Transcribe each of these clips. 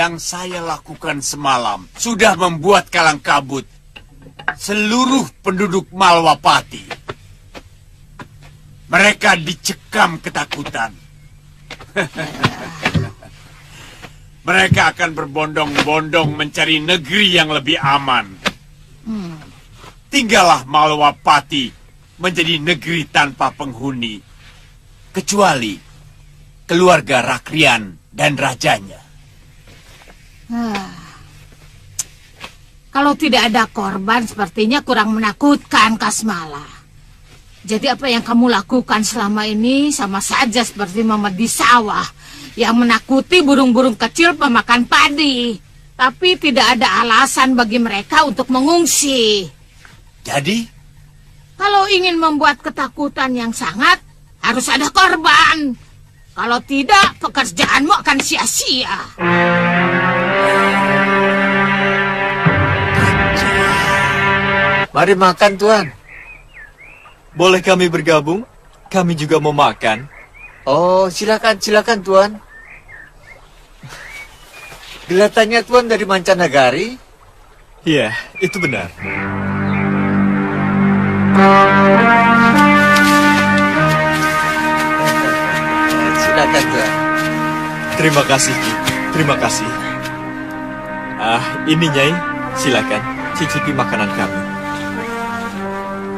Yang saya lakukan semalam sudah membuat kalang kabut seluruh penduduk Malwapati. Mereka dicekam ketakutan. Mereka akan berbondong-bondong mencari negeri yang lebih aman. Tinggallah Malwapati menjadi negeri tanpa penghuni, kecuali keluarga Rakrian dan rajanya. Kalau tidak ada korban, sepertinya kurang menakutkan, Kasmala. Jadi apa yang kamu lakukan selama ini sama saja seperti memedi sawah yang menakuti burung-burung kecil pemakan padi. Tapi tidak ada alasan bagi mereka untuk mengungsi. Jadi? Kalau ingin membuat ketakutan yang sangat, harus ada korban. Kalau tidak, pekerjaanmu akan sia-sia. Mari makan, Tuan. Boleh kami bergabung? Kami juga mau makan. Oh, silakan Tuan. Kelihatannya Tuan dari mancanegari. Iya, itu benar. Silakan Tuan. Terima kasih, Ki. Terima kasih. Ini Nyai, silakan cicipi makanan kami.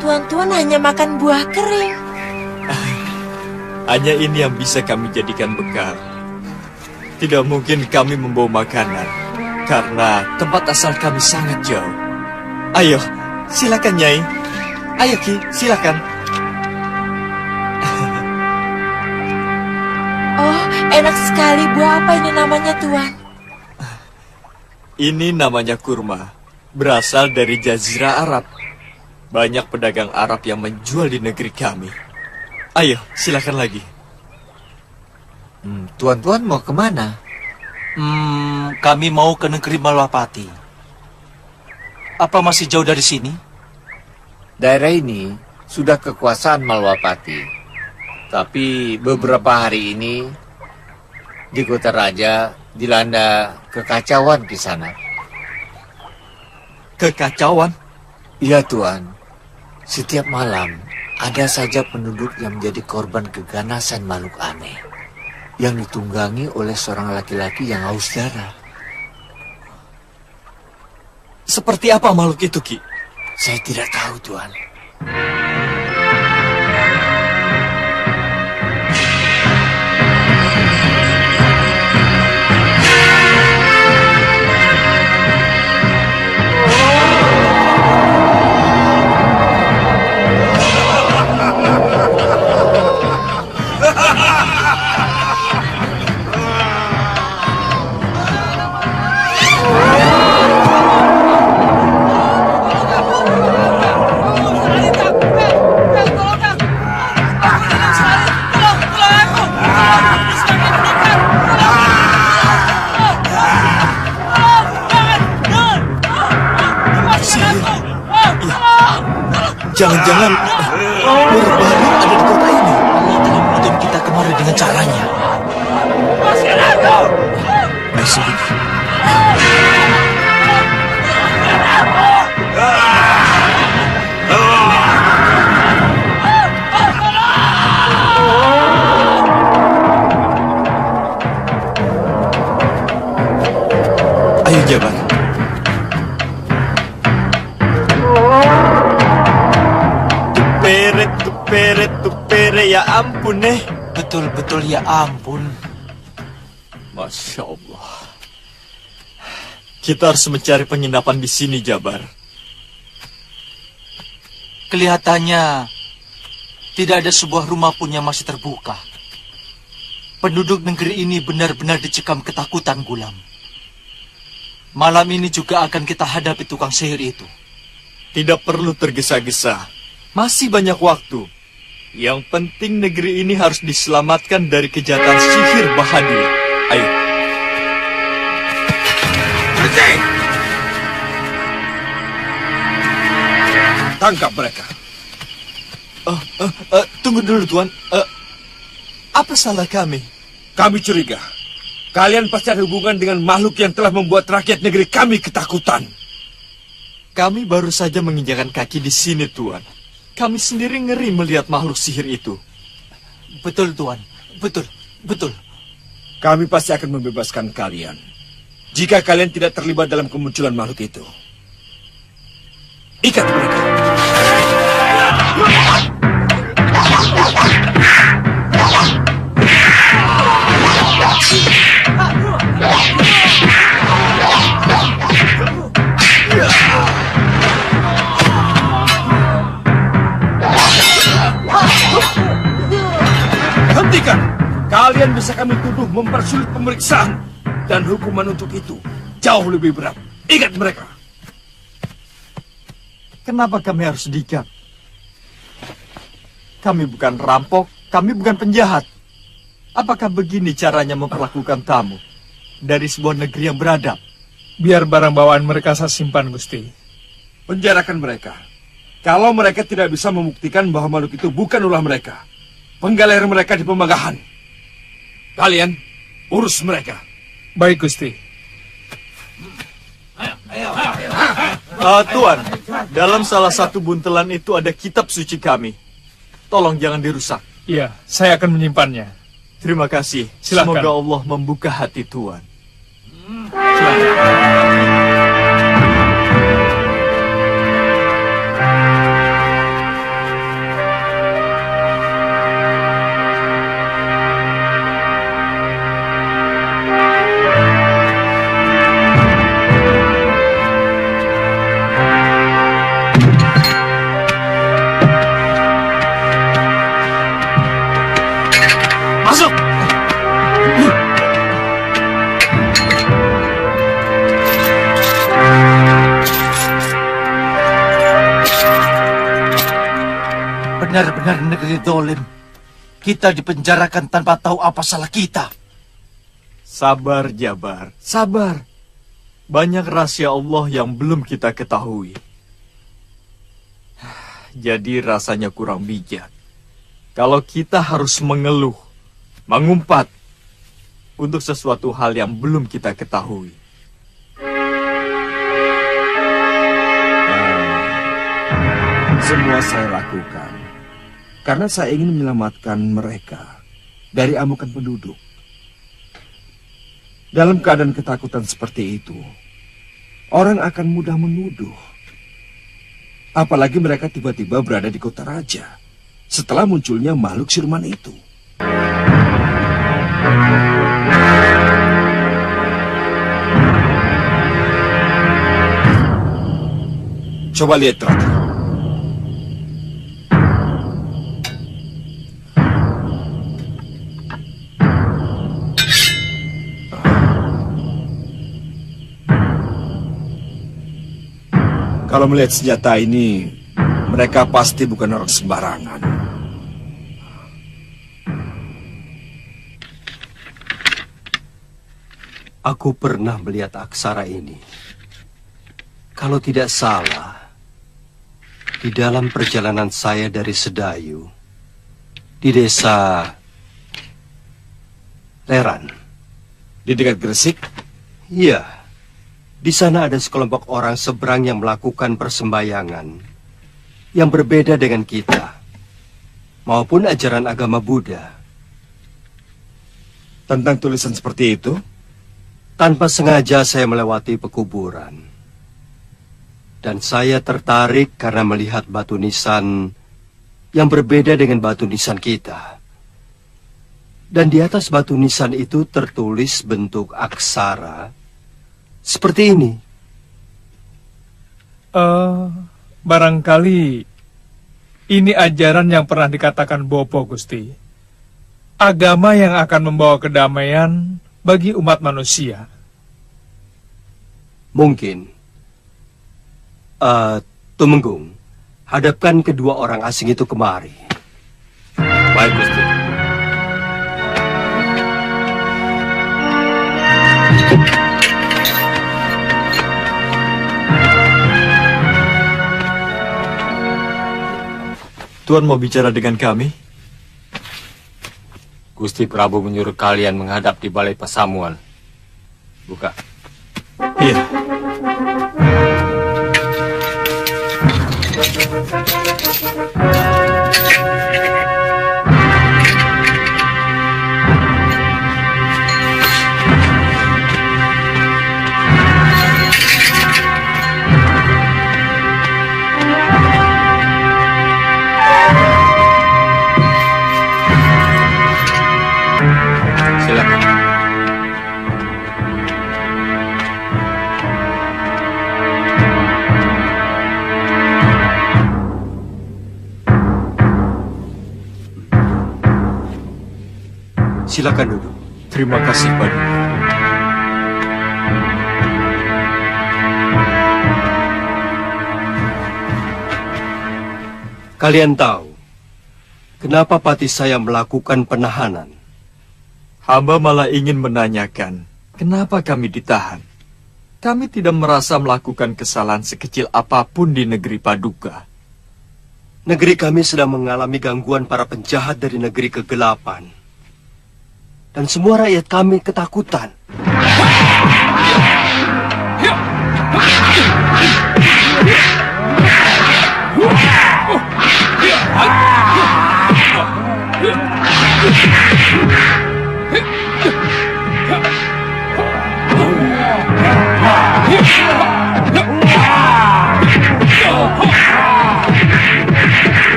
Tuan-tuan hanya makan buah kering. Hanya ini yang bisa kami jadikan bekal. Tidak mungkin kami membawa makanan, karena tempat asal kami sangat jauh. Ayo, silakan Nyai. Ayo Ki, silakan. Oh, enak sekali. Buah apa ini namanya, Tuan? Ini namanya kurma. Berasal dari Jazirah Arab. Banyak pedagang Arab yang menjual di negeri kami. Ayo, silakan lagi. Tuan-tuan mau kemana? Kami mau ke negeri Malwapati. Apa masih jauh dari sini? Daerah ini sudah kekuasaan Malwapati. Tapi beberapa hari ini di kota raja dilanda kekacauan di sana. Kekacauan? Iya, Tuan. Setiap malam ada saja penduduk yang menjadi korban keganasan makhluk aneh yang ditunggangi oleh seorang laki-laki yang haus darah. Seperti apa makhluk itu, Ki? Saya tidak tahu, Tuan. Jangan-jangan berbahaya ada di kota ini. Allah telah menuntun kita kemari dengan caranya. Ayo sembunyi. Ayo Jabar. Tupere, ya ampun, Betul-betul ya ampun. Masya Allah. Kita harus mencari penginapan di sini, Jabar. Kelihatannya tidak ada sebuah rumah pun yang masih terbuka. Penduduk negeri ini benar-benar dicekam ketakutan, Gulam. Malam ini juga akan kita hadapi tukang sihir itu. Tidak perlu tergesa-gesa. Masih banyak waktu. Yang penting negeri ini harus diselamatkan dari kejahatan sihir Bahadir. Ayo. Berhenti! Tangkap mereka. Tunggu dulu, Tuan. Apa salah kami? Kami curiga Kalian pasti ada hubungan dengan makhluk yang telah membuat rakyat negeri kami ketakutan. Kami baru saja menginjakan kaki di sini, Tuan. Kami sendiri ngeri melihat makhluk sihir itu. Betul, Tuan. Betul. Kami pasti akan membebaskan kalian jika kalian tidak terlibat dalam kemunculan makhluk itu. Ikat mereka. Hentikan! Kalian bisa kami tuduh mempersulit pemeriksaan, dan hukuman untuk itu jauh lebih berat. Ikat mereka. Kenapa kami harus diikat? Kami bukan rampok, kami bukan penjahat. Apakah begini caranya memperlakukan tamu dari sebuah negeri yang beradab? Biar barang bawaan mereka saya simpan, Gusti. Penjarakan mereka. Kalau mereka tidak bisa membuktikan bahwa makhluk itu bukan ulah mereka, penggal leher mereka di pemagahan. Kalian urus mereka. Baik, Gusti. Tuan, dalam salah satu buntelan itu ada kitab suci kami. Tolong jangan dirusak. Iya, saya akan menyimpannya. Terima kasih. Silakan. Semoga Allah membuka hati Tuan. Masuk! Benar-benar negeri dolim. Kita dipenjarakan tanpa tahu apa salah kita. Sabar, Jabar. Sabar. Banyak rahasia Allah yang belum kita ketahui. Jadi rasanya kurang bijak kalau kita harus mengeluh, mengumpat untuk sesuatu hal yang belum kita ketahui. Semua saya lakukan karena saya ingin menyelamatkan mereka dari amukan penduduk. Dalam keadaan ketakutan seperti itu, orang akan mudah menuduh. Apalagi mereka tiba-tiba berada di kota raja setelah munculnya makhluk siluman itu. Coba lihat, Ratu. Kalau melihat senjata ini, mereka pasti bukan orang sembarangan. Aku pernah melihat aksara ini. Kalau tidak salah, di dalam perjalanan saya dari Sedayu, di desa Leran. Di dekat Gresik? Iya. Di sana ada sekelompok orang seberang yang melakukan persembayangan yang berbeda dengan kita, maupun ajaran agama Buddha. Tentang tulisan seperti itu? Tanpa sengaja saya melewati pekuburan. Dan saya tertarik karena melihat batu nisan yang berbeda dengan batu nisan kita. Dan di atas batu nisan itu tertulis bentuk aksara seperti ini. Barangkali ini ajaran yang pernah dikatakan Bopo, Gusti. Agama yang akan membawa kedamaian bagi umat manusia. Mungkin. Tumenggung, hadapkan kedua orang asing itu kemari. Baik, Gusti. Tuan mau bicara dengan kami? Gusti Prabu menyuruh kalian menghadap di balai Pasamuan. Buka. Iya. Silakan. Silakan duduk. Terima kasih, Paduka. Kalian tahu kenapa pati saya melakukan penahanan? Hamba malah ingin menanyakan, kenapa kami ditahan? Kami tidak merasa melakukan kesalahan sekecil apapun di negeri Paduka. Negeri kami sedang mengalami gangguan para penjahat dari negeri kegelapan. Dan semua rakyat kami ketakutan.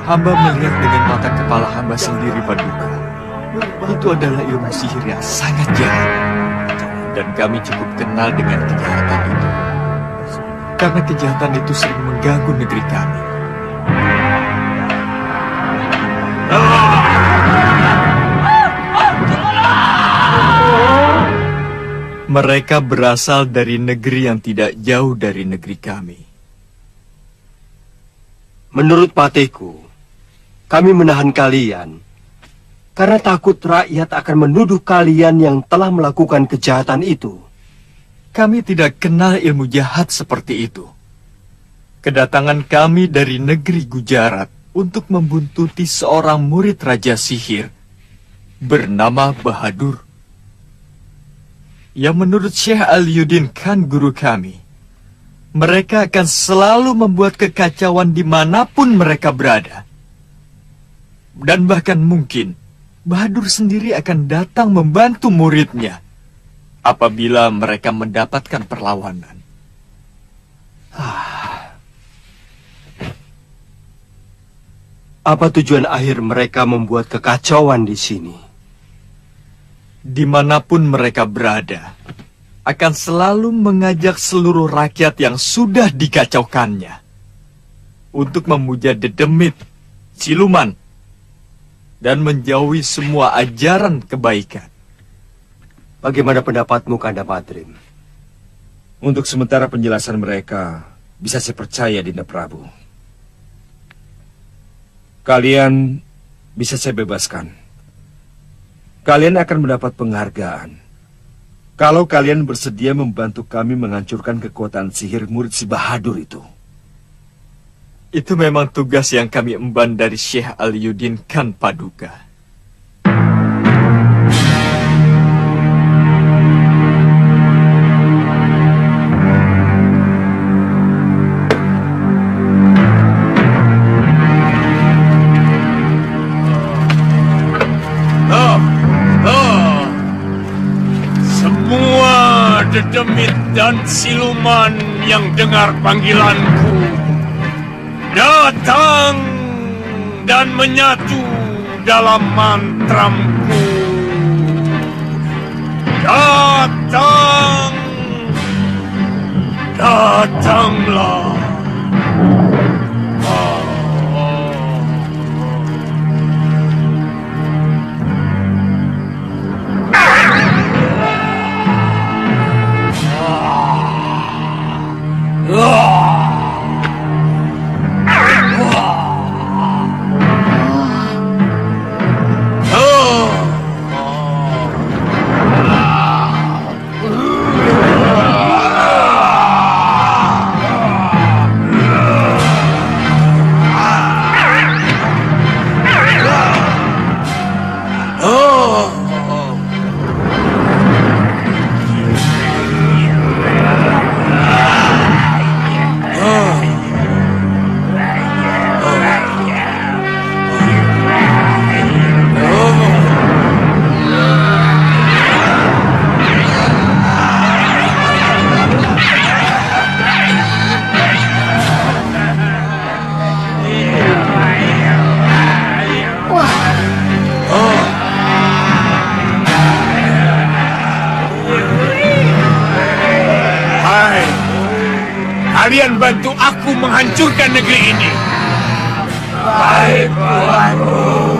Hamba melihat dengan mata kepala hamba sendiri, Paduka. Itu adalah ilmu sihir yang sangat jahat. Dan kami cukup kenal dengan kejahatan itu. Karena kejahatan itu sering mengganggu negeri kami. Mereka berasal dari negeri yang tidak jauh dari negeri kami. Menurut patiku, kami menahan kalian karena takut rakyat akan menuduh kalian yang telah melakukan kejahatan itu. Kami tidak kenal ilmu jahat seperti itu. Kedatangan kami dari negeri Gujarat untuk membuntuti seorang murid Raja Sihir bernama Bahadur. Yang menurut Syekh Aliuddin Khan guru kami, mereka akan selalu membuat kekacauan dimanapun mereka berada. Dan bahkan mungkin Bahadur sendiri akan datang membantu muridnya apabila mereka mendapatkan perlawanan. Apa tujuan akhir mereka membuat kekacauan di sini? Dimanapun mereka berada, akan selalu mengajak seluruh rakyat yang sudah dikacaukannya untuk memuja dedemit, siluman, dan menjauhi semua ajaran kebaikan. Bagaimana pendapatmu, Kanda Madrim? Untuk sementara penjelasan mereka bisa saya percaya, Dinda Prabu. Kalian bisa saya bebaskan. Kalian akan mendapat penghargaan kalau kalian bersedia membantu kami menghancurkan kekuatan sihir murid si Bahadur itu. Itu memang tugas yang kami emban dari Syekh Aliuddin Khan Paduka. Dedemit dan siluman yang dengar panggilanku, datang dan menyatu dalam mantramku. Datang! Datanglah! Kalian bantu aku menghancurkan negeri ini. Baik, Tuanku.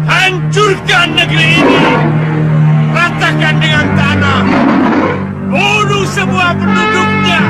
Hancurkan negeri ini, ratakan dengan tanah, bunuh semua penduduknya.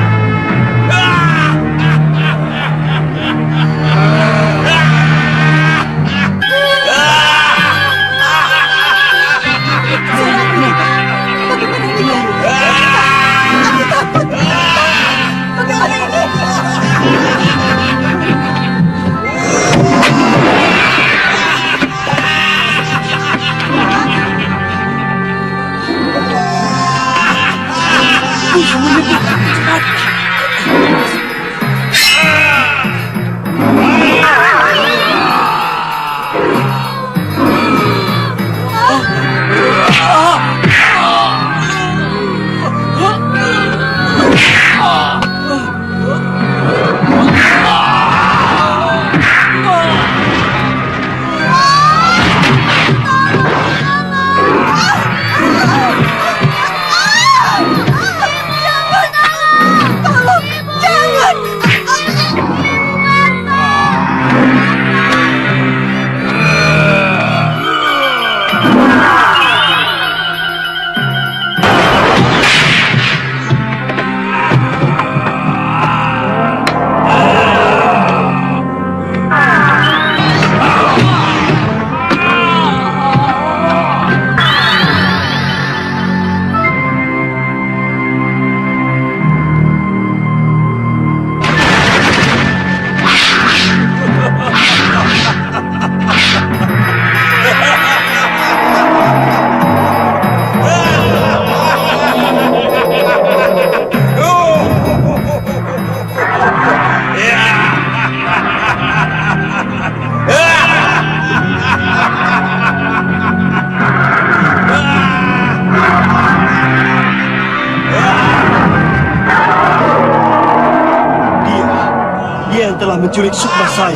Telah menculik sukma saya.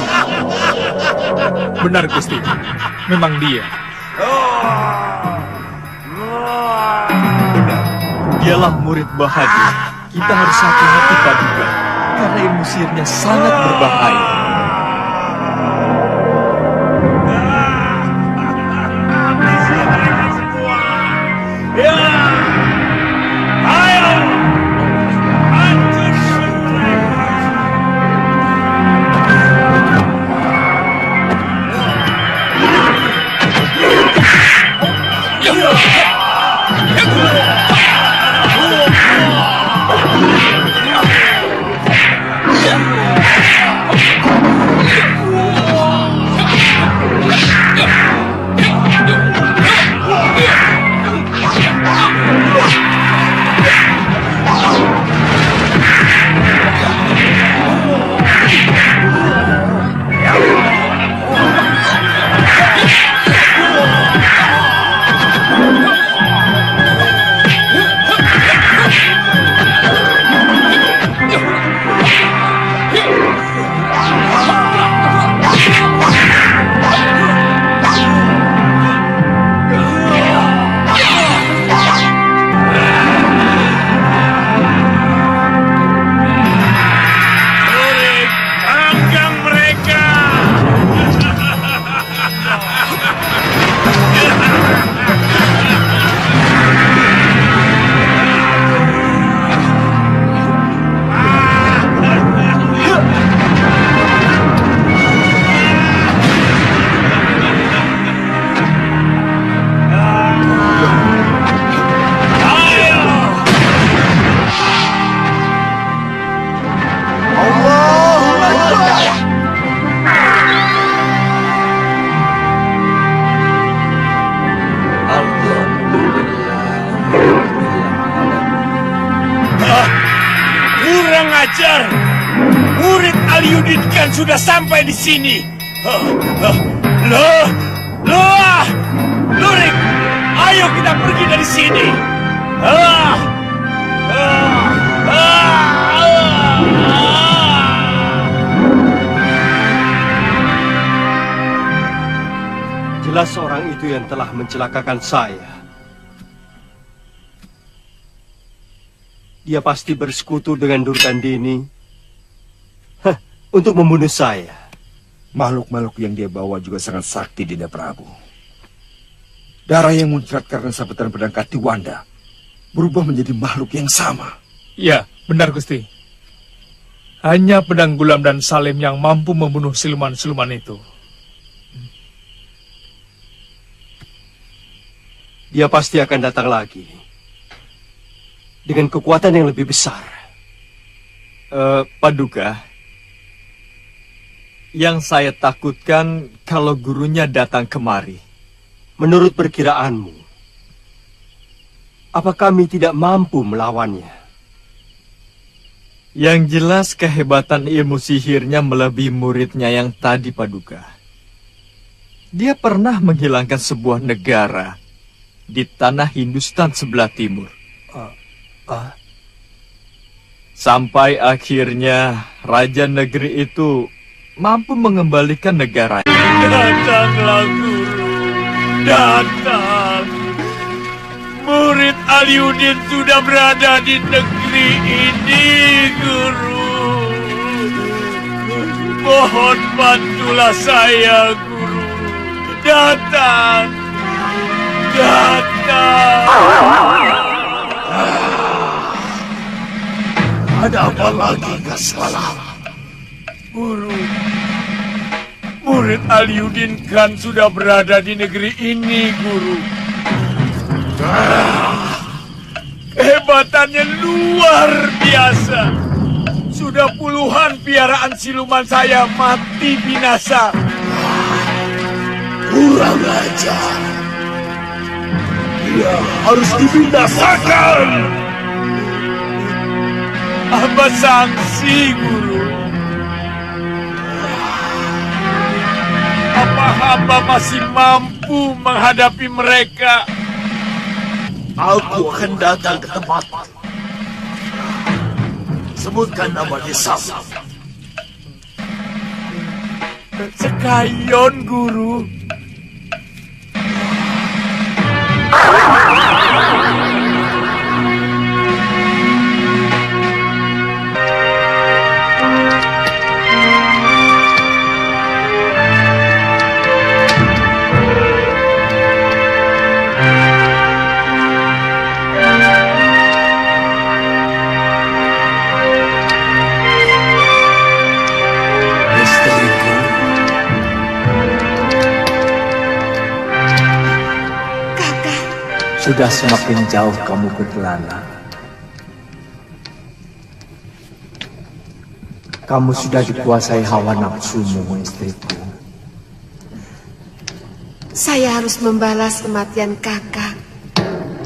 Benar, Gusti. Memang dia. Benar. Dialah murid Bahadur. Kita harus hati-hati, Paduka, karena ilmu sihirnya sangat berbahaya. ajar! Murid Aliuddin Khan sudah sampai di sini. Lurik, ayo kita pergi dari sini. Jelas orang itu yang telah mencelakakan saya. Dia pasti bersekutu dengan Durgandini untuk membunuh saya. Makhluk-makhluk yang dia bawa juga sangat sakti, Dinda Prabu. Darah yang muncrat karena sabetan pedang Katiwanda berubah menjadi makhluk yang sama. Ya, benar Gusti. Hanya pedang Gulam dan Salim yang mampu membunuh siluman-siluman itu. Dia pasti akan datang lagi dengan kekuatan yang lebih besar. Paduka, yang saya takutkan kalau gurunya datang kemari. Menurut perkiraanmu, apa kami tidak mampu melawannya? Yang jelas kehebatan ilmu sihirnya melebihi muridnya yang tadi, Paduka. Dia pernah menghilangkan sebuah negara di tanah Hindustan sebelah timur. Sampai akhirnya raja negeri itu mampu mengembalikan negara. Datanglah guru, datang. Murid Aliuddin sudah berada di negeri ini, guru. Mohon bantulah saya, guru. Datang, datang. Ada apa lagi, Kasmalam? Guru, murid Aliuddin Khan sudah berada di negeri ini, guru. Kehebatannya luar biasa. Sudah puluhan piaraan siluman saya mati binasa. Kurang ajar. Dia harus dibinasakan. Apa sanksi, guru? Apa hamba masih mampu menghadapi mereka? Aku akan datang ke tempat. Sebutkan nama desa. Sekayon, guru. Sudah semakin jauh kamu berkelana. Kamu sudah dikuasai hawa nafsumu, istriku. Saya harus membalas kematian kakak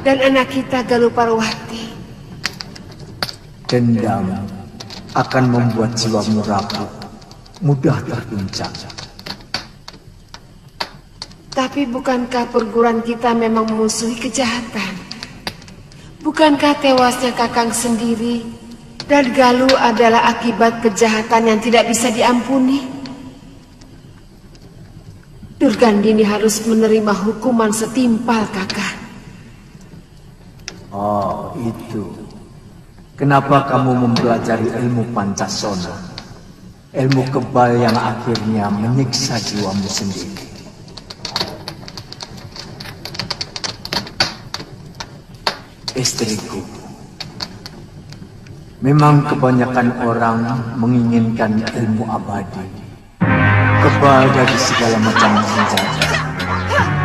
dan anak kita Galuparwati. Dendam akan membuat jiwamu rapuh, mudah terguncang. Tapi bukankah perguruan kita memang memusuhi kejahatan? Bukankah tewasnya kakang sendiri dan Galuh adalah akibat kejahatan yang tidak bisa diampuni? Durgandini harus menerima hukuman setimpal, kakak. Oh, itu. Kenapa kamu mempelajari ilmu Pancasona? Ilmu kebal yang akhirnya menyiksa jiwamu sendiri. Istriku, memang kebanyakan orang menginginkan ilmu abadi, kebal dari segala macam senjata,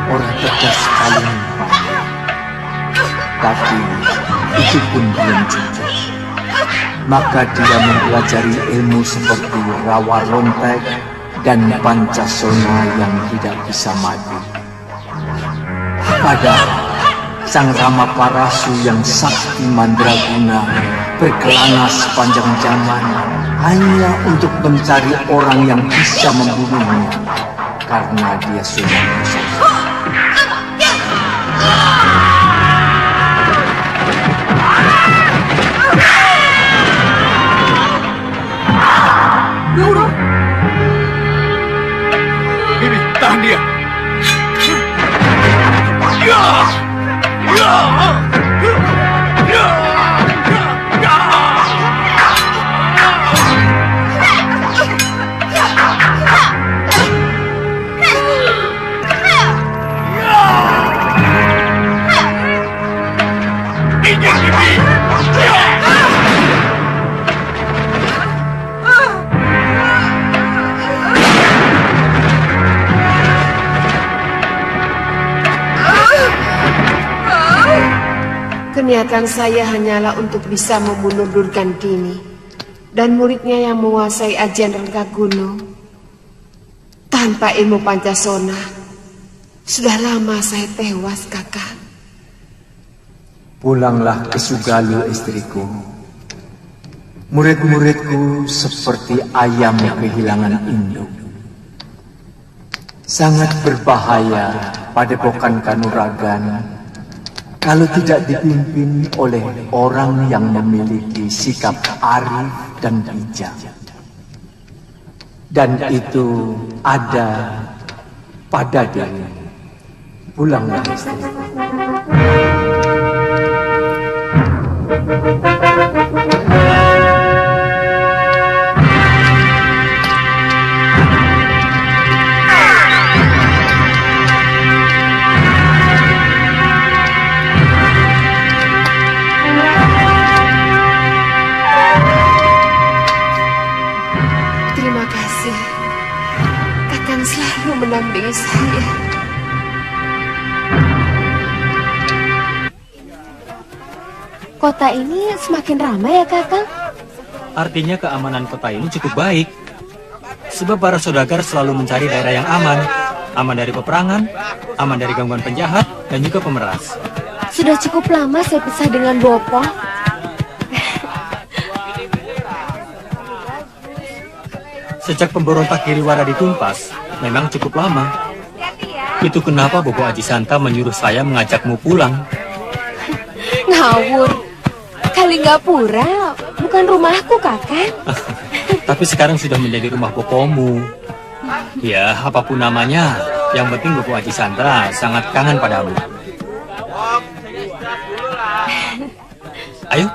orang cerdas sekali memang. Tapi itu pun belum cukup. Maka dia mempelajari ilmu seperti rawa rontek dan Pancasona yang tidak bisa mati. Padahal Sang Rama Parasu yang sakti mandraguna berkelana sepanjang zaman hanya untuk mencari orang yang bisa membunuhnya karena dia sudah bersalah. Bibi, tahan dia. Niatan saya hanyalah untuk bisa membunuh Durgandini dan muridnya yang menguasai ajian Renggagono. Tanpa ilmu Pancasona, sudah lama saya tewas, Kakang. Pulanglah ke Sugalu, istriku. Murid-muridku seperti ayam yang kehilangan induk. Sangat berbahaya padepokan Kanuragan kalau tidak dipimpin oleh orang yang memiliki sikap arif dan bijak. Dan itu ada pada diri. Pulanglah, istriku. Mendampingi saya. Kota ini semakin ramai ya, Kakang? Artinya keamanan kota ini cukup baik. Sebab para saudagar selalu mencari daerah yang aman. Aman dari peperangan, aman dari gangguan penjahat, dan juga pemeras. Sudah cukup lama saya pisah dengan Bopo. Sejak pemberontak Giriwara ditumpas, memang cukup lama. Itu kenapa Bopo Aji Santa menyuruh saya mengajakmu pulang. Ngawur. Kalinggapura bukan rumahku, Kakang. Tapi sekarang sudah menjadi rumah Bopomu. Ya, apapun namanya, yang penting Bopo Aji Santa sangat kangen padamu. Ayo.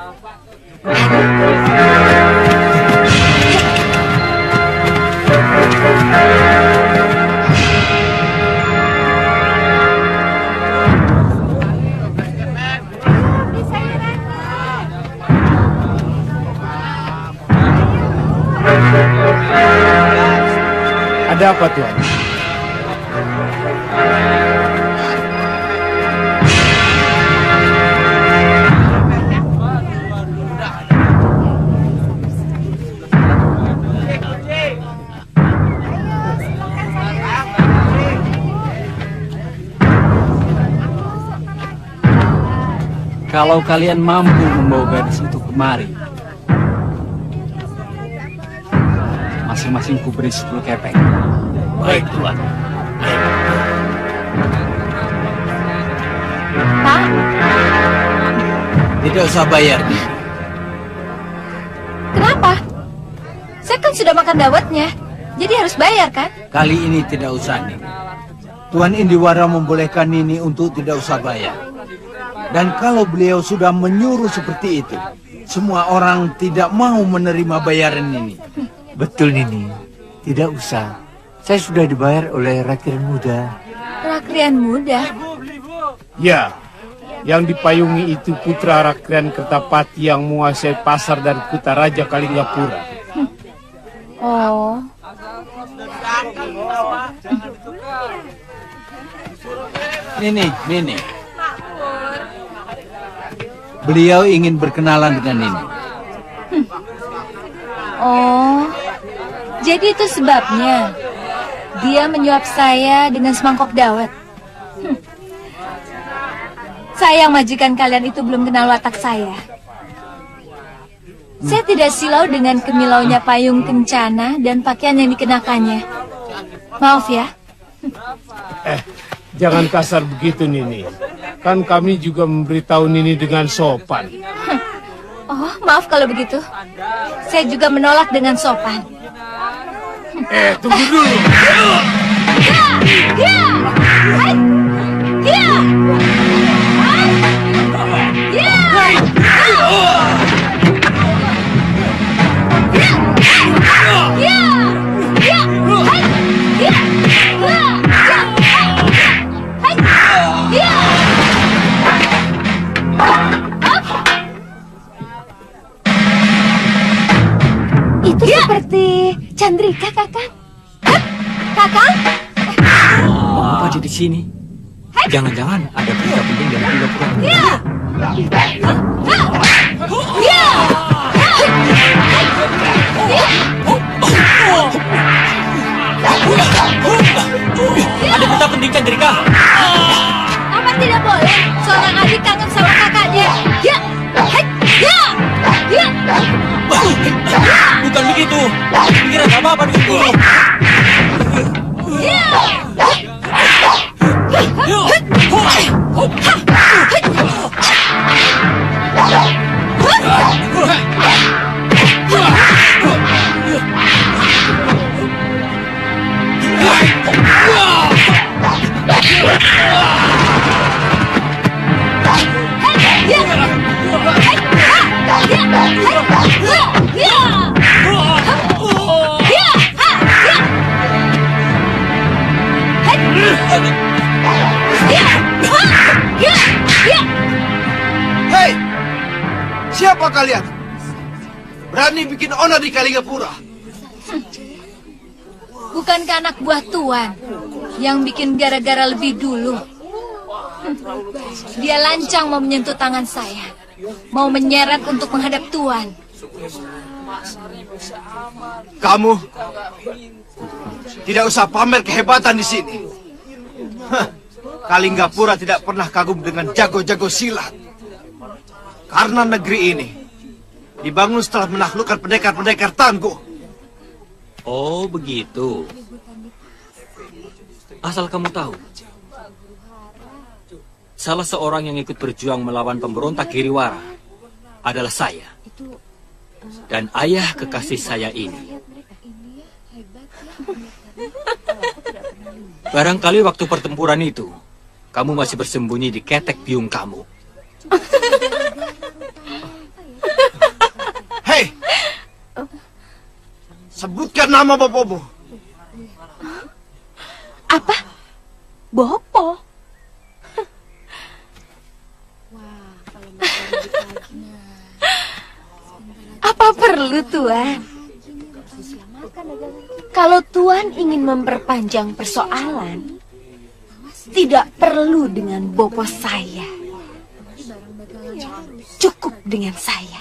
Ada apa, Tuan? Kalau kalian mampu membawa gadis itu kemari, masing-masing ku beri 10 kepeng. Baik, Tuan. Pak? Tidak usah bayar. Kenapa? Saya kan sudah makan dawetnya, jadi harus bayar kan? Kali ini tidak usah, nih. Tuan Indiwara membolehkan Nini untuk tidak usah bayar. Dan kalau beliau sudah menyuruh seperti itu, semua orang tidak mau menerima bayaran Nini. Betul, Nini. Tidak usah. Saya sudah dibayar oleh rakyat muda. Rakyat muda? Ya, yang dipayungi itu putra Rakrian Kertapati yang menguasai pasar dan Kutaraja Kalinggapura. Oh. Nini. Beliau ingin berkenalan dengan Nini. Oh, jadi itu sebabnya dia menyuap saya dengan semangkok dawet. Sayang majikan kalian itu belum kenal watak saya. Saya tidak silau dengan kemilaunya payung kencana dan pakaian yang dikenakannya. Maaf ya. Jangan kasar begitu, Nini. Kan kami juga memberitahu Nini dengan sopan. Oh, maaf kalau begitu. Saya juga menolak dengan sopan. Tunggu dulu. Itu seperti Chandrika, Kakang. Kakang? Apa aja di sini? Jangan-jangan ada berita penting dari Singapura. Ada berita penting, Chandrika. Apa tidak boleh seorang adik kangen sama kakaknya? Bukan begitu. Pikiran apa begitu? Hei, siapa kalian? Berani bikin onar di Kalingapura? Bukankah anak buah Tuan yang bikin gara-gara lebih dulu? Dia lancang mau menyentuh tangan saya, mau menyeret untuk menghadap Tuan. Kamu tidak usah pamer kehebatan di sini. Kalingapura tidak pernah kagum dengan jago-jago silat. Karena negeri ini dibangun setelah menaklukkan pendekar-pendekar tangguh. Oh, begitu. Asal kamu tahu, salah seorang yang ikut berjuang melawan pemberontak Giriwara adalah saya. Dan ayah kekasih saya ini. Barangkali waktu pertempuran itu, kamu masih bersembunyi di ketek biung kamu. Hei, sebutkan nama bopomu. Apa? Bopo? Apa perlu, Tuan? Kalau Tuan ingin memperpanjang persoalan, tidak perlu dengan bopo saya. Cukup dengan saya.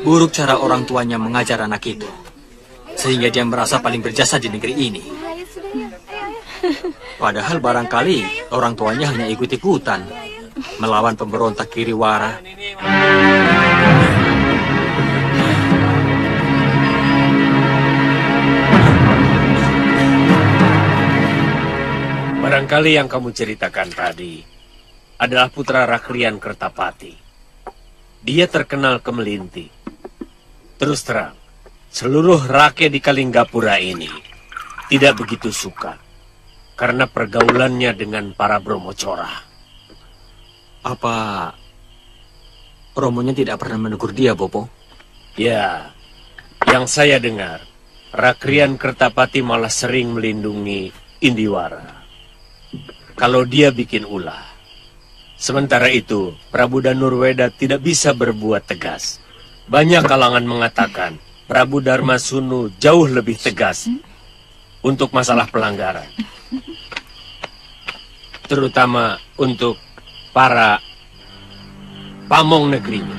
Buruk cara orang tuanya mengajar anak itu, sehingga dia merasa paling berjasa di negeri ini. Padahal barangkali orang tuanya hanya ikut-ikutan melawan pemberontak Giriwara. Barangkali yang kamu ceritakan tadi adalah putra Rakrian Kertapati. Dia terkenal kemelinti. Terus terang, seluruh rakyat di Kalinggapura ini tidak begitu suka karena pergaulannya dengan para Bromocora. Apa Romonya tidak pernah menegur dia, Bopo? Ya, yang saya dengar, Rakrian Kertapati malah sering melindungi Indiwara kalau dia bikin ulah. Sementara itu, Prabu Danurweda tidak bisa berbuat tegas. Banyak kalangan mengatakan Prabu Darmasunu jauh lebih tegas untuk masalah pelanggaran. Terutama untuk para pamong negerinya.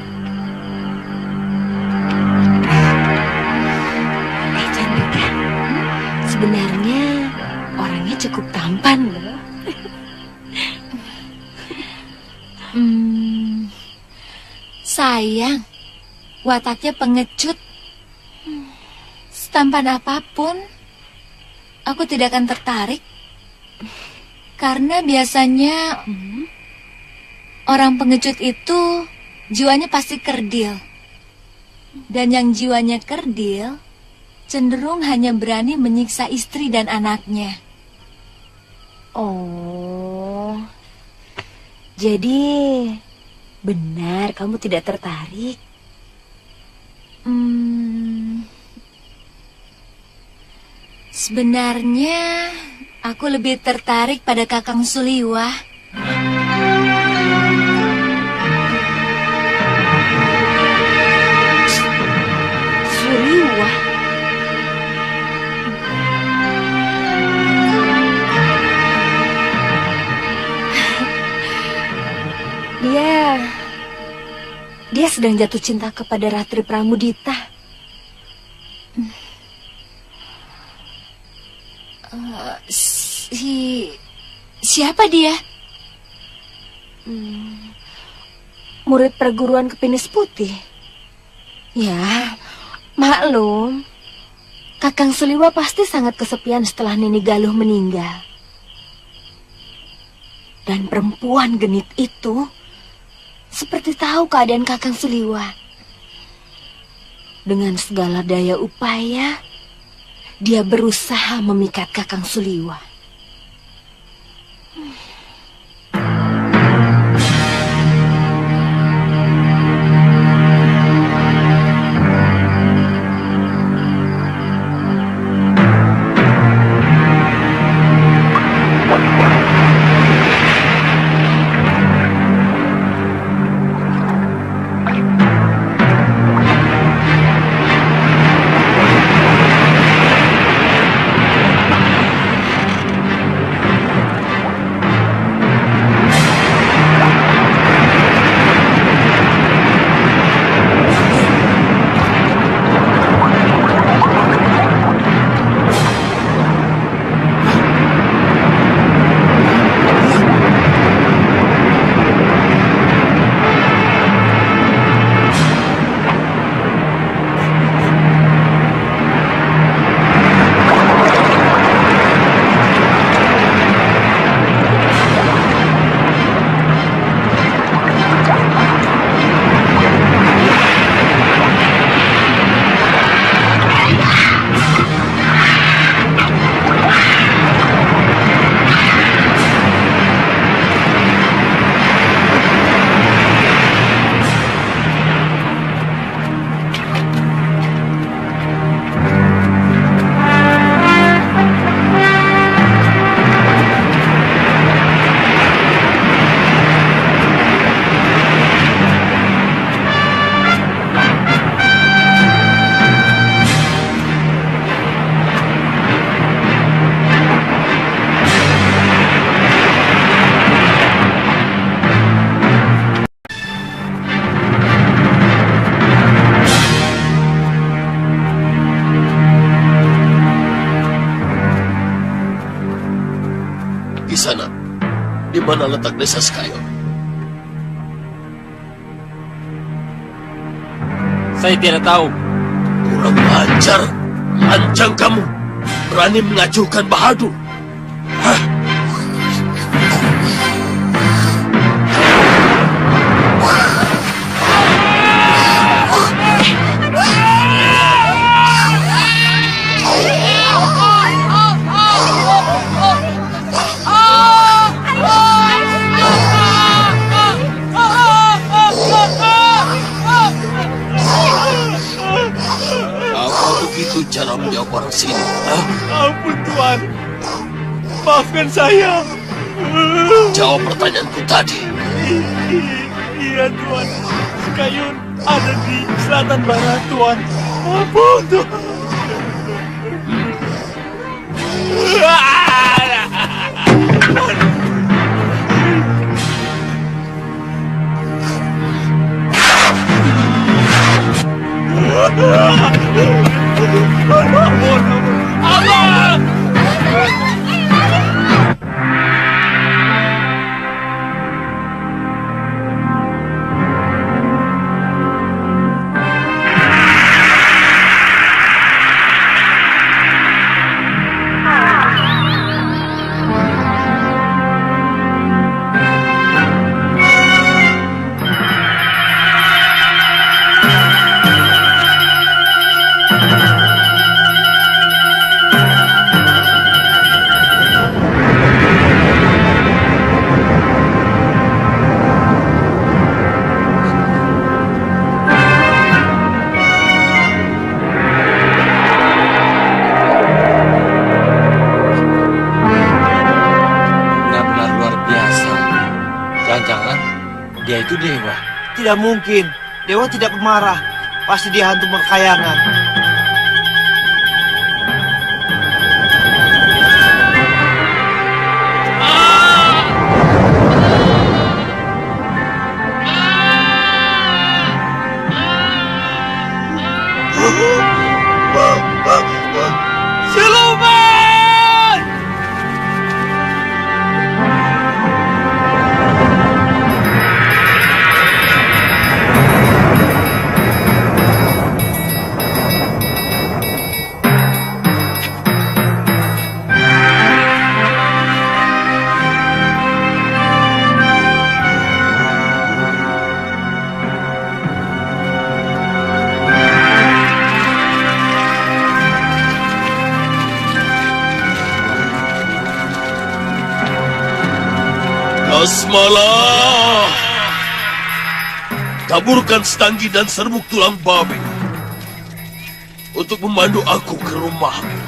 orangnya cukup tampan loh. Sayang, wataknya pengecut. Setampan apapun, aku tidak akan tertarik. Karena biasanya orang pengecut itu jiwanya pasti kerdil. Dan yang jiwanya kerdil cenderung hanya berani menyiksa istri dan anaknya. Oh, jadi benar kamu tidak tertarik? Sebenarnya aku lebih tertarik pada Kakang Suliwah. Suliwah? Dia sedang jatuh cinta kepada Ratri Pramudita. Siapa dia? Murid perguruan Kepinis Putih. Ya, maklum. Kakang Suliwah pasti sangat kesepian setelah Nini Galuh meninggal. Dan perempuan genit itu seperti tahu keadaan Kakang Suliwah. Dengan segala daya upaya, dia berusaha memikat Kakang Suliwah. Di sana, di mana letak desa Sekayon? Saya tidak tahu. Kurang ajar, lancang kamu. Berani mengacuhkan Bahadur. Hah? Itu cara menjawab orang sini. Ampun Tuan, maafkan saya. Jawab pertanyaanku tadi. Iya Tuan, Sekayun ada di selatan barat Tuan. Ampun Tuan. Abang! Dia itu dewa. Tidak mungkin. Dewa tidak pemarah. Pasti dia hantu berkayangan. Siluman! Kasmala, taburkan setanggi dan serbuk tulang babi untuk memandu aku ke rumahmu.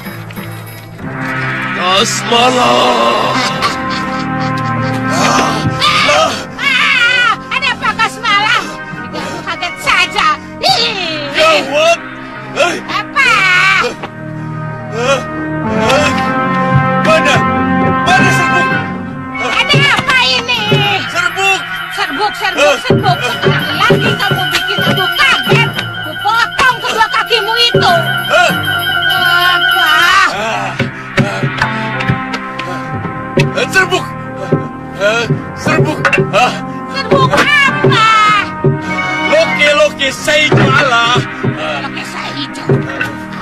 Kasmala. Ada apa Kasmala? Aku kaget saja. Gawat! Apa? Mana serbuk? Ada apa ini? Serbuk! Serbuk. Sekali lagi kamu bikin aku kaget. Kupotong kedua kakimu itu. Apa? Serbuk! Serbuk! Serbuk apa? Loke Saijala. Loke Saijo.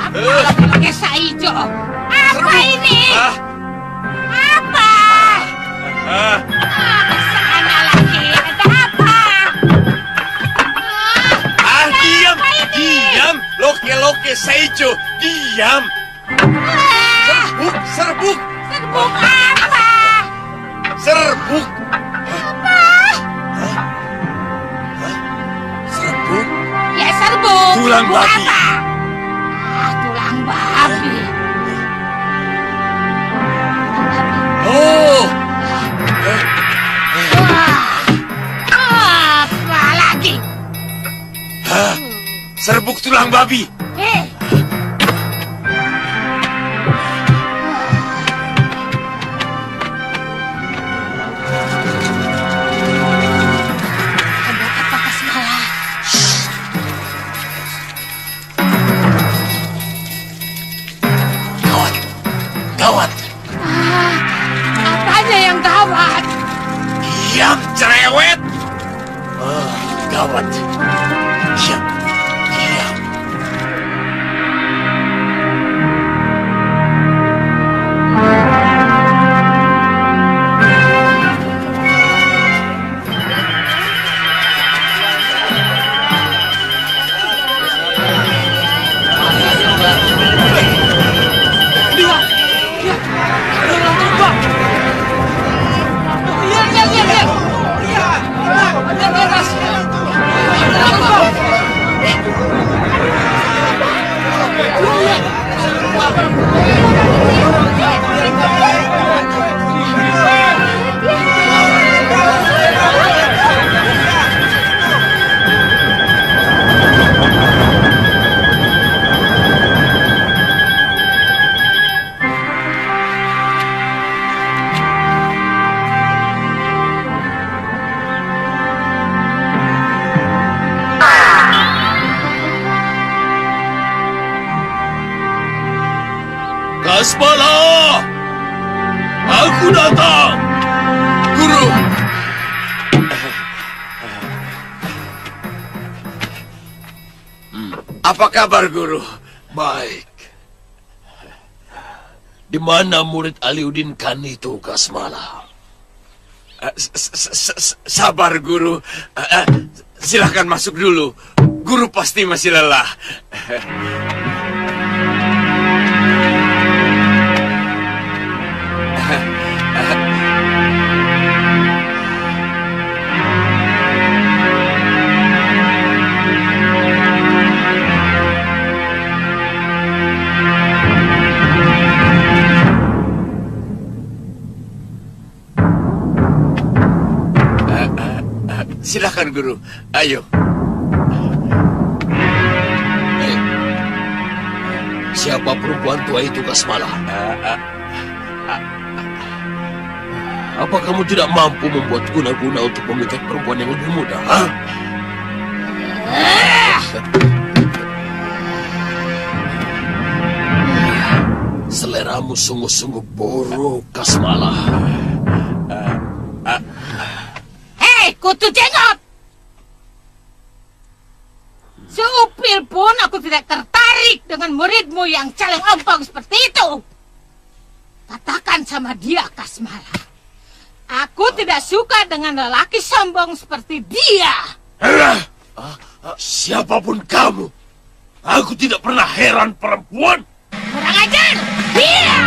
Apa Loke Saijo? Apa ini? Apa? Kesana lagi. Ada apa? Diam! Loke Saijo, diam! Serbuk! Serbuk apa? Serbuk! Serbuk? Ya serbuk. Tulang Serbuk babi. apa? Tulang babi. Oh! Apa lagi? Serbuk tulang babi. Apa Kasmala? Gawat! Apanya yang gawat? Diam, cerewet! Gawat! Diam! Kasmala! Aku datang! Guru! Apa kabar, Guru? Baik. Di mana murid Aliuddin Khan itu, Kasmala? Sabar, Guru. Silahkan masuk dulu. Guru pasti masih lelah. Silakan guru, ayo. Siapa perempuan tua itu, Kasmala? Apa kamu tidak mampu membuat guna-guna untuk memikat perempuan yang lebih muda? Seleramu sungguh-sungguh buruk, Kasmala. Hei, kutu jenggot! Seupil pun aku tidak tertarik dengan muridmu yang caleng ompong seperti itu. Katakan sama dia, Kasmala. Aku tidak suka dengan lelaki sombong seperti dia. Siapapun kamu, aku tidak pernah heran perempuan. Kurang ajar! Dia!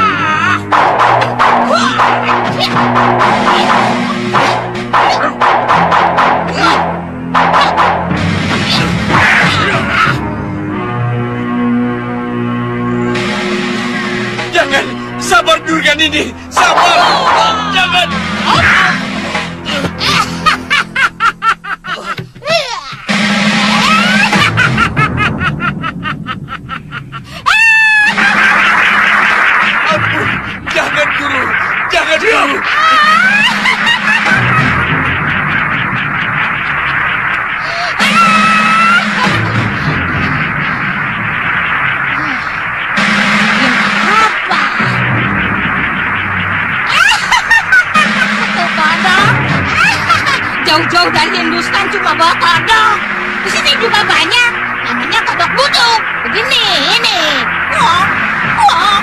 Jangan, sabar Durgan ini, sabar. Jangan. Ampun, jangan guru, jangan guru. Jauh-jauh dari Hindustan cuma bawa kodok. Di sini juga banyak. Namanya kodok butuh. Begini, ini. Wah, wah.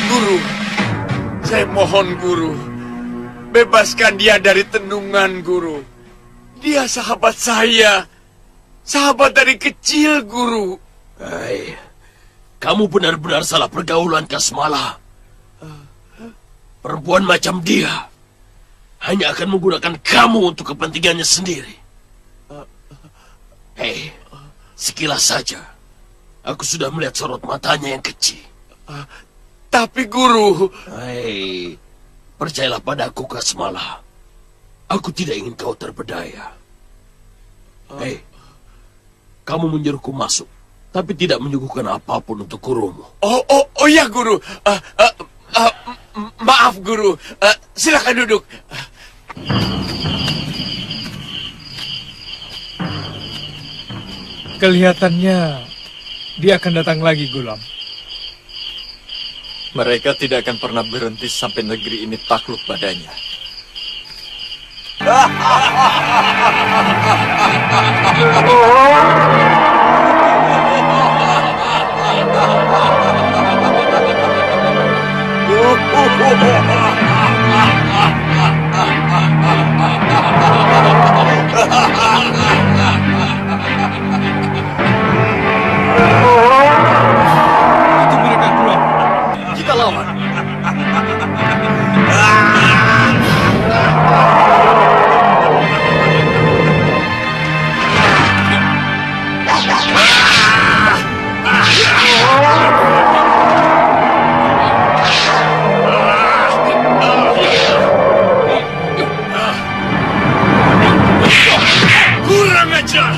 Guru, saya mohon guru, bebaskan dia dari tendungan guru. Dia sahabat saya, sahabat dari kecil guru. Hai, kamu benar-benar salah pergaulan, Kasmala. Perempuan macam dia hanya akan menggunakan kamu untuk kepentingannya sendiri. Hei, sekilas saja aku sudah melihat sorot matanya yang kecil. Tapi guru... Hei, percayalah padaku, Kasmala. Aku tidak ingin kau terpedaya. Hei, kamu menyuruhku masuk, tapi tidak menyuguhkan apapun untuk gurumu. Oh ya guru. Maaf guru. Silakan duduk. Kelihatannya dia akan datang lagi, Gulam. Mereka tidak akan pernah berhenti sampai negeri ini takluk padanya. Itu mereka, Gulam. Kita lawan. Kurang ajar.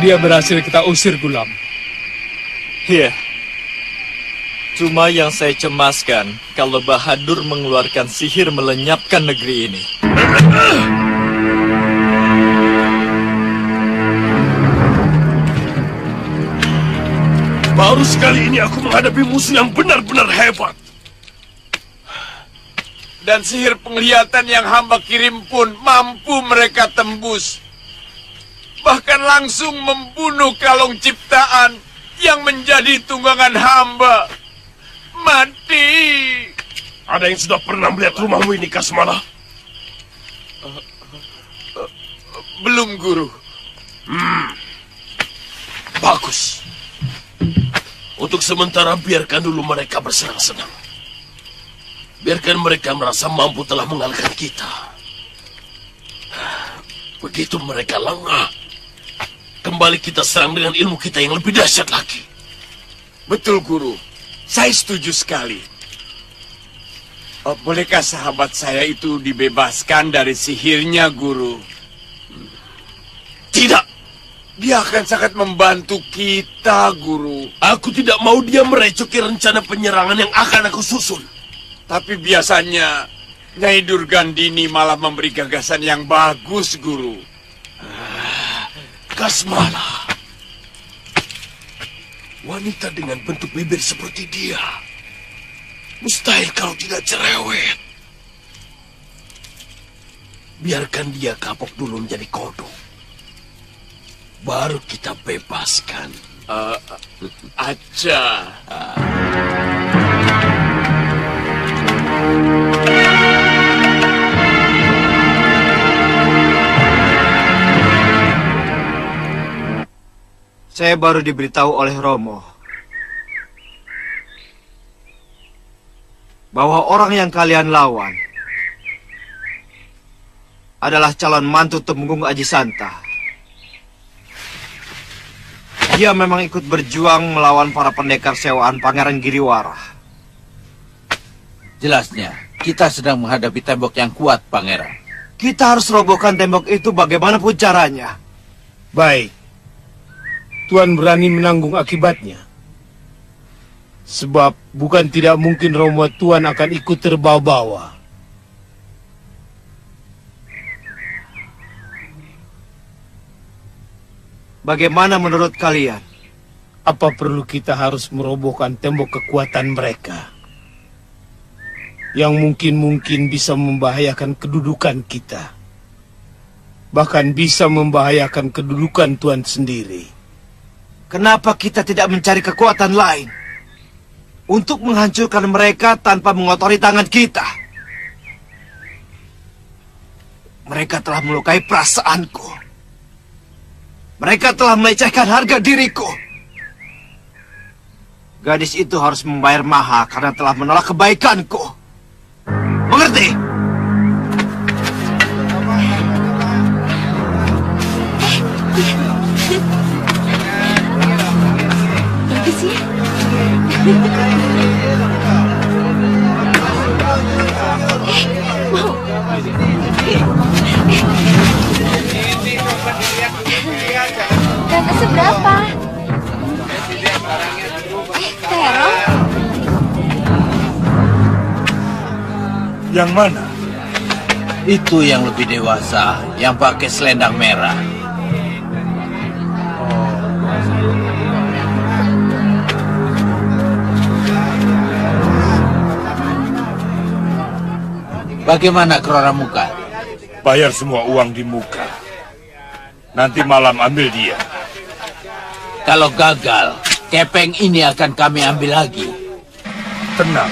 dia berhasil kita usir, Gulam. Iya. Cuma yang saya cemaskan kalau Bahadur mengeluarkan sihir melenyapkan negeri ini. Baru sekali ini aku menghadapi musuh yang benar-benar hebat. Dan sihir penglihatan yang hamba kirim pun mampu mereka tembus. Bahkan langsung membunuh kalung ciptaan yang menjadi tunggangan hamba. Mati. Ada yang sudah pernah melihat rumahmu ini, Kasmala? Belum, Guru. Bagus. Untuk sementara biarkan dulu mereka bersenang-senang. Biarkan mereka merasa mampu telah mengalahkan kita. Begitu mereka lengah, kembali kita serang dengan ilmu kita yang lebih dahsyat lagi. Betul, Guru. Saya setuju sekali. Bolehkah sahabat saya itu dibebaskan dari sihirnya, Guru? Tidak. Dia akan sangat membantu kita, Guru. Aku tidak mau dia merecoki rencana penyerangan yang akan aku susun. Tapi biasanya Nyai Durgandini malah memberi gagasan yang bagus, Guru. Kasmala. Wanita dengan bentuk bibir seperti dia. Mustahil kalau tidak cerewet. Biarkan dia kapok dulu menjadi kodok. Baru kita bebaskan. Aja. Saya baru diberitahu oleh Romo bahwa orang yang kalian lawan adalah calon mantu Temenggung Aji Santa. Dia memang ikut berjuang melawan para pendekar sewaan Pangeran Giriwara. Jelasnya, kita sedang menghadapi tembok yang kuat, Pangeran. Kita harus robohkan tembok itu bagaimanapun caranya. Baik. Tuan berani menanggung akibatnya. Sebab bukan tidak mungkin Romo Tuan akan ikut terbawa-bawa. Bagaimana menurut kalian? Apa perlu kita harus merobohkan tembok kekuatan mereka? Yang mungkin bisa membahayakan kedudukan kita. Bahkan bisa membahayakan kedudukan Tuan sendiri. Kenapa kita tidak mencari kekuatan lain untuk menghancurkan mereka tanpa mengotori tangan kita? Mereka telah melukai perasaanku. Mereka telah melecehkan harga diriku. Gadis itu harus membayar mahal karena telah menolak kebaikanku. Mengerti? Bagus ya. Mau. Kakak seberapa? Terong? Yang mana? Itu yang lebih dewasa, yang pakai selendang merah. Bagaimana Krora Muka? Bayar semua uang di muka. Nanti malam ambil dia. Kalau gagal, kepeng ini akan kami ambil lagi. Tenang.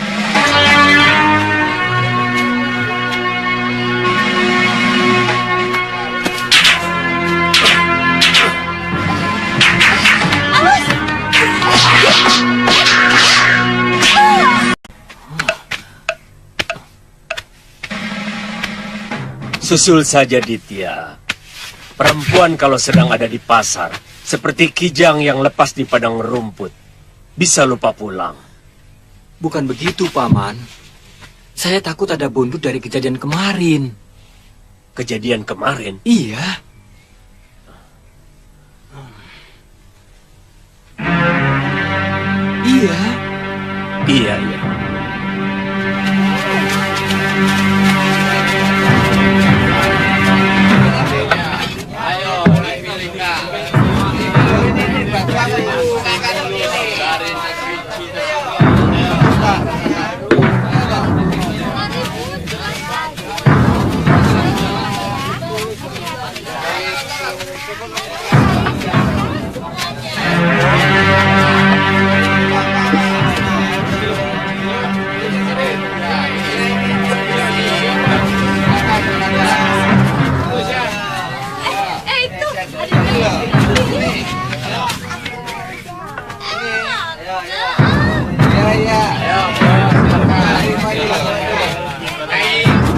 Susul saja Ditya. Perempuan kalau sedang ada di pasar, seperti kijang yang lepas di padang rumput, bisa lupa pulang. Bukan begitu, Paman. Saya takut ada bondut dari kejadian kemarin. Kejadian kemarin? Iya. Iya. Iya.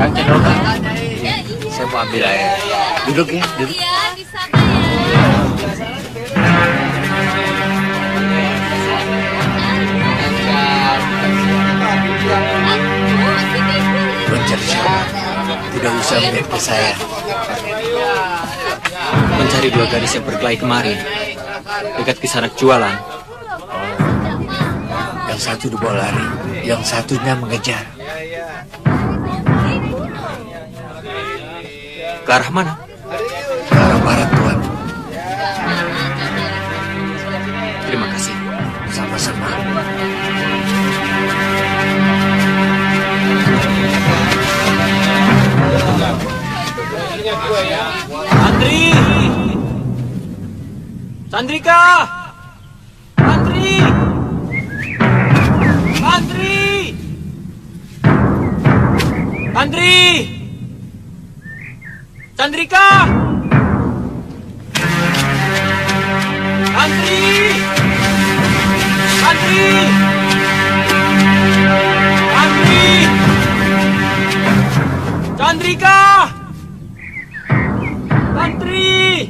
Kang Cendol, saya mau ambil air. Duduk ya, duduk. Mencari siapa? Tidak usah melihat ke saya. Mencari dua gadis yang berkelahi kemarin, dekat Kisanak jualan. Yang satu dibawa lari, yang satunya mengejar. Ke arah mana? Ke arah barat, Tuan. Terima kasih. Sama-sama. Sandri! Sandrika! Sandri! Sandri! Sandri! Sandrika! Sandri! Sandri! Sandri! Sandrika! Sandri!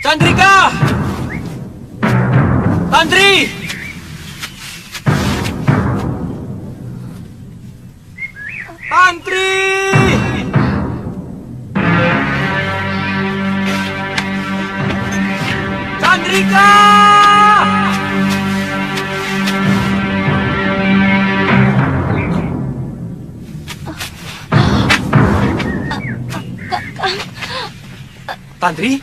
Sandrika! Sandri! Sandri! Sandrika! Sandri?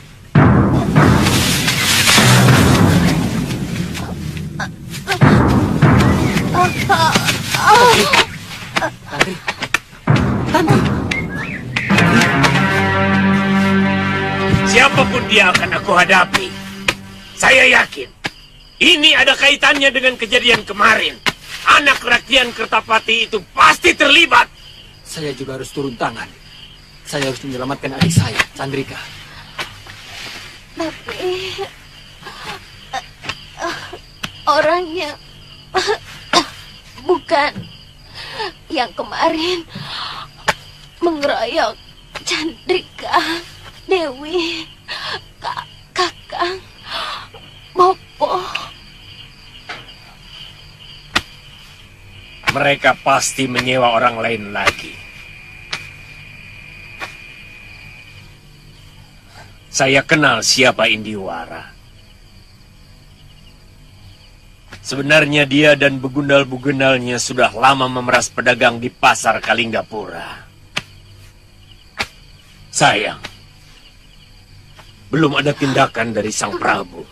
Sandri? Sandri? Siapapun dia akan aku hadapi. Saya yakin ini ada kaitannya dengan kejadian kemarin. Anak Rakian Kertapati itu pasti terlibat. Saya juga harus turun tangan. Saya harus menyelamatkan adik saya, Sandrika. Tapi orangnya bukan yang kemarin mengeroyok Chandrika, Dewi, Kakang, Bopo. Mereka pasti menyewa orang lain lagi. Saya kenal siapa Indiwara. Sebenarnya dia dan begundal-begundalnya sudah lama memeras pedagang di pasar Kalinggapura. Sayang, belum ada tindakan dari Sang Prabu.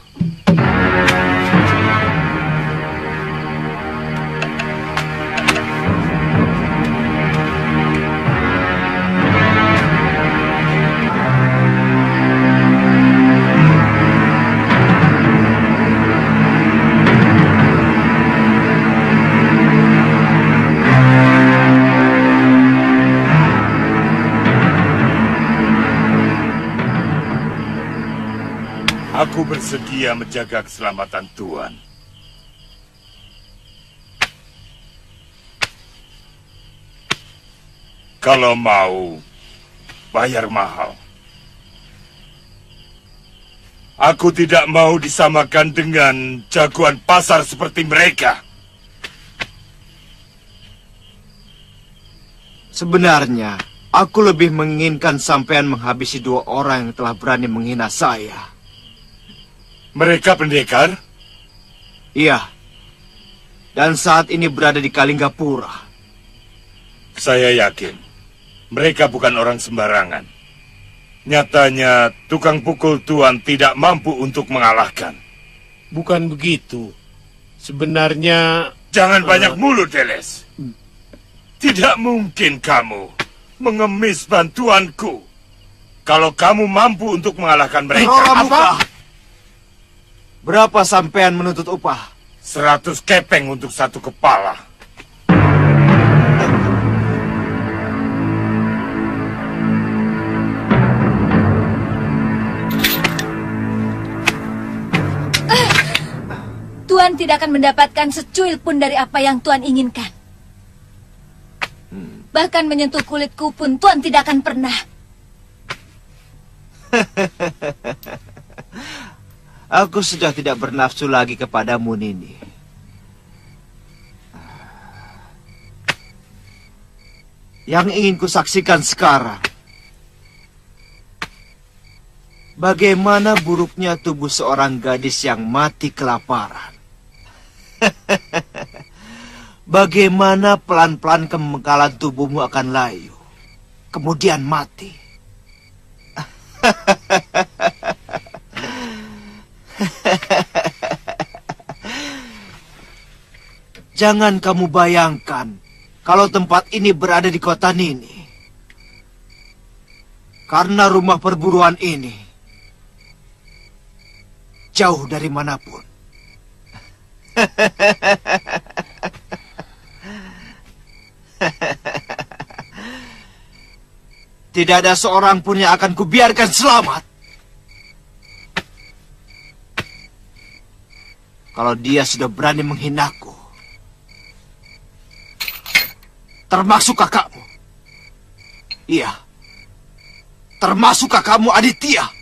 Aku bersedia menjaga keselamatan Tuan. Kalau mau, bayar mahal. Aku tidak mau disamakan dengan jagoan pasar seperti mereka. Sebenarnya, aku lebih menginginkan sampean menghabisi dua orang yang telah berani menghina saya. Mereka pendekar? Iya. Dan saat ini berada di Kalinggapura. Saya yakin mereka bukan orang sembarangan. Nyatanya tukang pukul Tuan tidak mampu untuk mengalahkan. Bukan begitu. Sebenarnya... Jangan banyak mulut, Deles. Tidak mungkin kamu mengemis bantuanku. Kalau kamu mampu untuk mengalahkan mereka. Apa? Berapa sampean menuntut upah? 100 kepeng untuk satu kepala. Tuan tidak akan mendapatkan secuil pun dari apa yang Tuan inginkan. Bahkan menyentuh kulitku pun Tuan tidak akan pernah. Aku sudah tidak bernafsu lagi kepadamu, Nini. Yang ingin kusaksikan sekarang, bagaimana buruknya tubuh seorang gadis yang mati kelaparan. Bagaimana pelan-pelan kemengkalan tubuhmu akan layu, kemudian mati. Jangan kamu bayangkan kalau tempat ini berada di kota Nini. Karena rumah perburuan ini jauh dari manapun. Tidak ada seorang pun yang akan kubiarkan selamat. Kalau dia sudah berani menghinaku, termasuk kakakmu. Iya, termasuk kakakmu Aditya.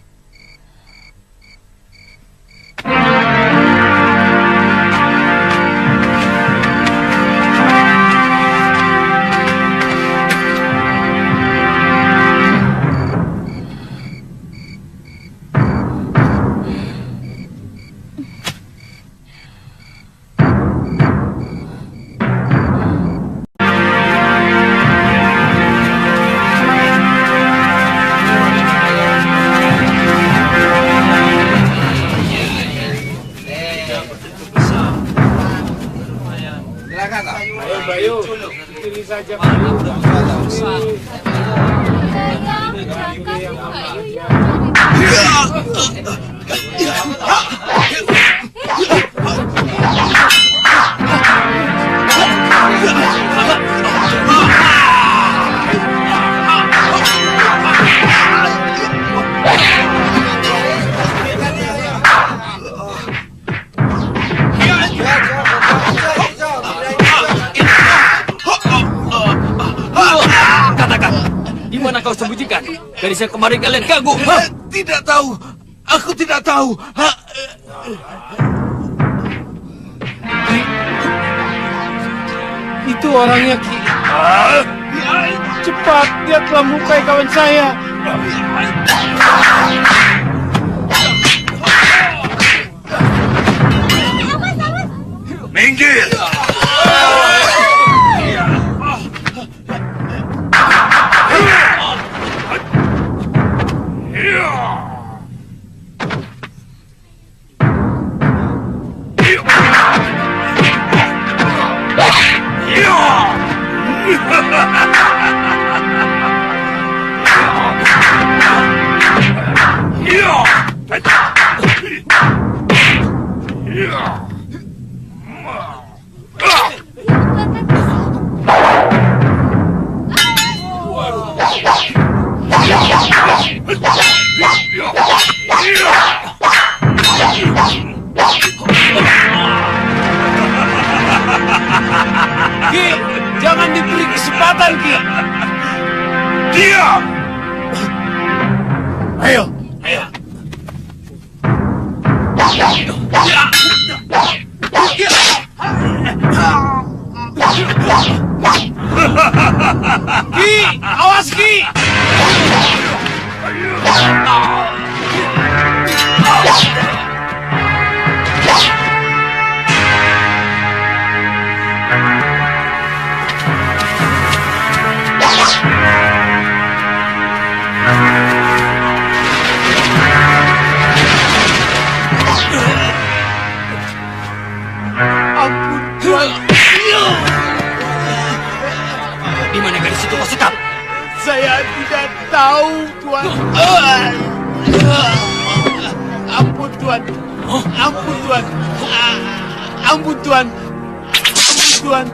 Gadis yang kemarin kalian ganggu. Tidak tahu. Aku tidak tahu. Itu orangnya, Ki. Cepat, dia telah melukai kawan saya. Minggir! Ki, jangan diberi kesempatan, Ki. Diam! Ayo. Ki, awas Ki. situ kau sekap? Saya tidak tahu, Tuan. Ampun, Tuan. Ampun, Tuan. Ampun, Tuan. Ampun, Tuan.